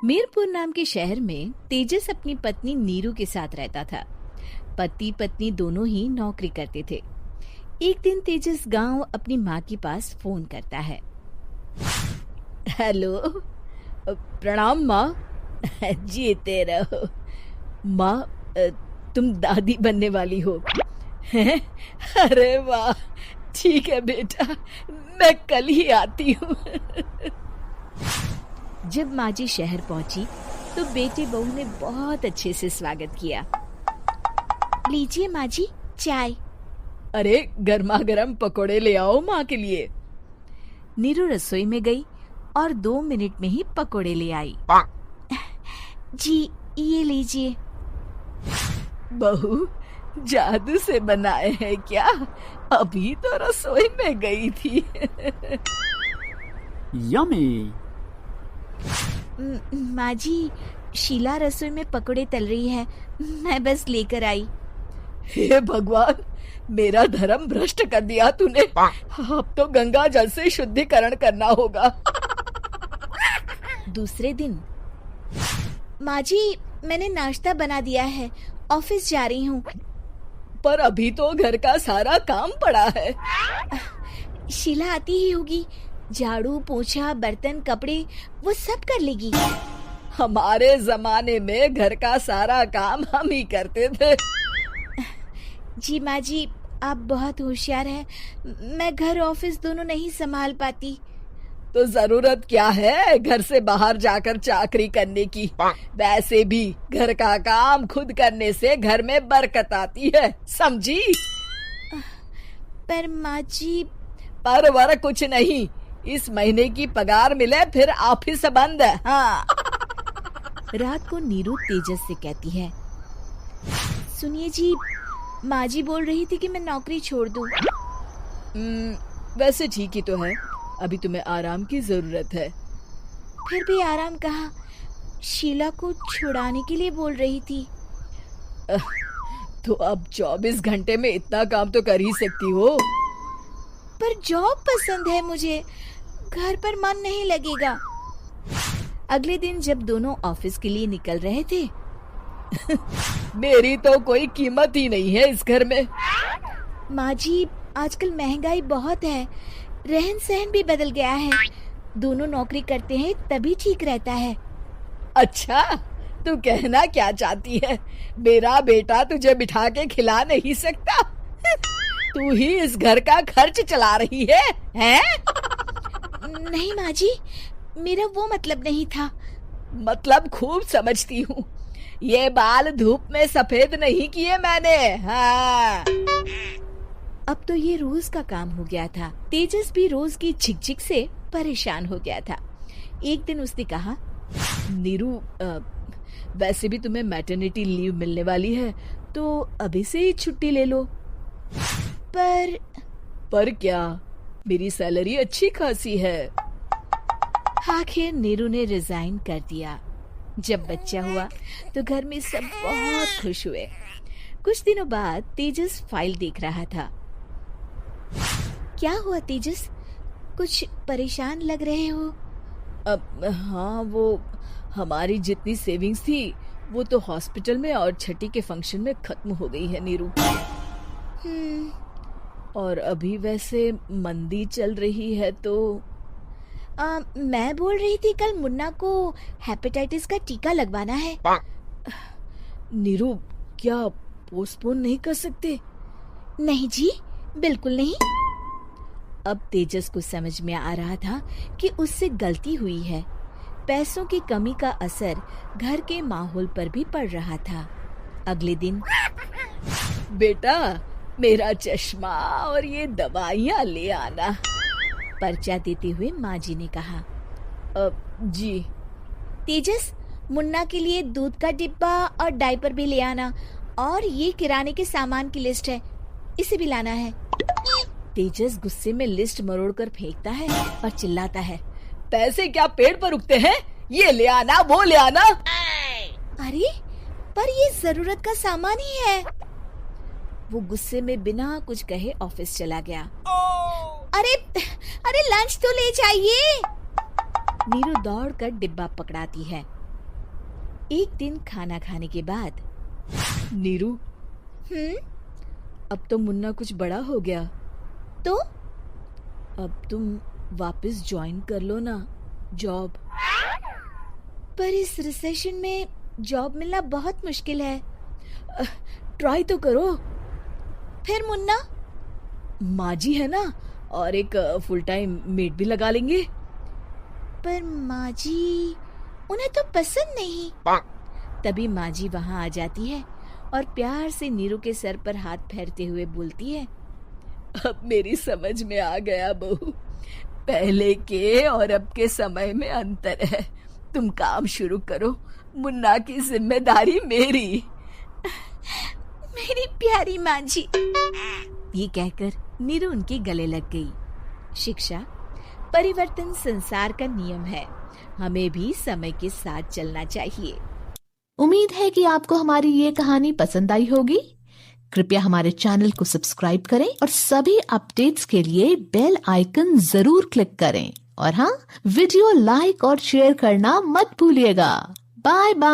मीरपुर नाम के शहर में तेजस अपनी पत्नी नीरू के साथ रहता था। पति पत्नी दोनों ही नौकरी करते थे। एक दिन तेजस गांव अपनी माँ के पास फोन करता है। हेलो, प्रणाम माँ। जीते रहो माँ, तुम दादी बनने वाली हो हैं? अरे वाह, ठीक है बेटा, मैं कल ही आती हूँ। जब माँ जी शहर पहुंची तो बेटे बहू ने बहुत अच्छे से स्वागत किया। लीजिए माँ जी, चाय। अरे गर्मा गर्म पकोड़े ले आओ माँ के लिए। नीरू रसोई में गई और 2 मिनट में ही पकोड़े ले आई। जी ये लीजिए। बहू, जादू से बनाए हैं क्या? अभी तो रसोई में गई थी। यम्मी। माँ जी, शीला रसोई में पकोड़े तल रही है, मैं बस लेकर आई। हे भगवान, मेरा धर्म भ्रष्ट कर दिया तूने। अब तो गंगा जल से शुद्धिकरण करना होगा। दूसरे दिन, माँ जी मैंने नाश्ता बना दिया है, ऑफिस जा रही हूँ। पर अभी तो घर का सारा काम पड़ा है। शीला आती ही होगी, झाड़ू पोछा बर्तन कपड़े वो सब कर लेगी। हमारे जमाने में घर का सारा काम हम ही करते थे। जी माँ जी, आप बहुत होशियार हैं, मैं घर ऑफिस दोनों नहीं संभाल पाती। तो जरूरत क्या है घर से बाहर जाकर चाकरी करने की? वैसे भी घर का काम खुद करने से घर में बरकत आती है, समझी? पर माँ जी। पर वर कुछ नहीं, इस महीने की पगार मिले फिर ऑफिस बंद है। हाँ। रात को नीरू तेजस से कहती है, सुनिए जी, माँ जी बोल रही थी कि मैं नौकरी छोड़ दूं। वैसे ठीक ही तो है, अभी तुम्हें आराम की जरूरत है। फिर भी आराम कहाँ, शीला को छुड़ाने के लिए बोल रही थी। तो अब 24 घंटे में इतना काम तो कर ही सकती हो। पर जॉब पसंद है मुझे, घर पर मन नहीं लगेगा। अगले दिन जब दोनों ऑफिस के लिए निकल रहे थे, मेरी तो कोई कीमत ही नहीं है इस घर में। माँ जी, आजकल महंगाई बहुत है, रहन सहन भी बदल गया है, दोनों नौकरी करते हैं तभी ठीक रहता है। अच्छा, तू कहना क्या चाहती है? मेरा बेटा तुझे बिठा के खिला नहीं सकता? तू ही इस घर का खर्च चला रही है, हैं? नहीं माँ जी, मेरा वो मतलब नहीं था। मतलब खूब समझती हूँ, ये बाल धूप में सफेद नहीं किए मैंने। हाँ। अब तो ये रोज का काम हो गया था। तेजस भी रोज की झिकझिक से परेशान हो गया था। एक दिन उसने कहा, नीरू, वैसे भी तुम्हें मैटरनिटी लीव मिलने वाली है, तो अभी से ही छुट्टी ले लो। पर क्या, मेरी सैलरी अच्छी खासी है। आखिर नीरू ने रिजाइन कर दिया। जब बच्चा हुआ तो घर में सब बहुत खुश हुए। कुछ दिनों बाद तेजस फाइल देख रहा था। क्या हुआ तेजस, कुछ परेशान लग रहे हो? अब हाँ, वो हमारी जितनी सेविंग्स थी वो तो हॉस्पिटल में और छठी के फंक्शन में खत्म हो गई है नीरू। और अभी वैसे मंदी चल रही है तो मैं बोल रही थी कल मुन्ना को हेपेटाइटिस का टीका लगवाना है। नीरू, क्या पोस्टपोन नहीं कर सकते? नहीं जी, बिल्कुल नहीं। अब तेजस को समझ में आ रहा था कि उससे गलती हुई है। पैसों की कमी का असर घर के माहौल पर भी पड़ रहा था। अगले दिन, बेटा मेरा चश्मा और ये दवाइयाँ ले आना, पर्चा देते हुए माँ जी ने कहा। जी। तेजस, मुन्ना के लिए दूध का डिब्बा और डायपर भी ले आना, और ये किराने के सामान की लिस्ट है, इसे भी लाना है। तेजस गुस्से में लिस्ट मरोड़कर फेंकता है और चिल्लाता है, पैसे क्या पेड़ पर उगते हैं? ये ले आना, वो ले आना। अरे पर ये जरूरत का सामान ही है। वो गुस्से में बिना कुछ कहे ऑफिस चला गया। अरे लंच तो ले जाइए। नीरू दौड़कर डिब्बा पकड़ाती है एक दिन खाना खाने के बाद, नीरू, अब तो मुन्ना कुछ बड़ा हो गया, तो अब तुम वापस ज्वाइन कर लो ना जॉब। पर इस रिसेशन में जॉब मिलना बहुत मुश्किल है। ट्राई तो करो। फिर मुन्ना? माँ जी है ना, और एक फुल टाइम मेड भी लगा लेंगे। पर माँ जी, उन्हें तो पसंद नहीं। तभी माँ जी वहां आ जाती है और प्यार से नीरू के सर पर हाथ फेरते हुए बोलती है, अब मेरी समझ में आ गया बहू, पहले के और अब के समय में अंतर है। तुम काम शुरू करो, मुन्ना की जिम्मेदारी मेरी। मेरी प्यारी माँ जी। ये कहकर नीरू उनके गले लग गई। शिक्षा, परिवर्तन संसार का नियम है, हमें भी समय के साथ चलना चाहिए। उम्मीद है कि आपको हमारी ये कहानी पसंद आई होगी। कृपया हमारे चैनल को सब्सक्राइब करें और सभी अपडेट्स के लिए बेल आइकन जरूर क्लिक करें। और हाँ, वीडियो लाइक और शेयर करना मत भूलिएगा। Bye bye.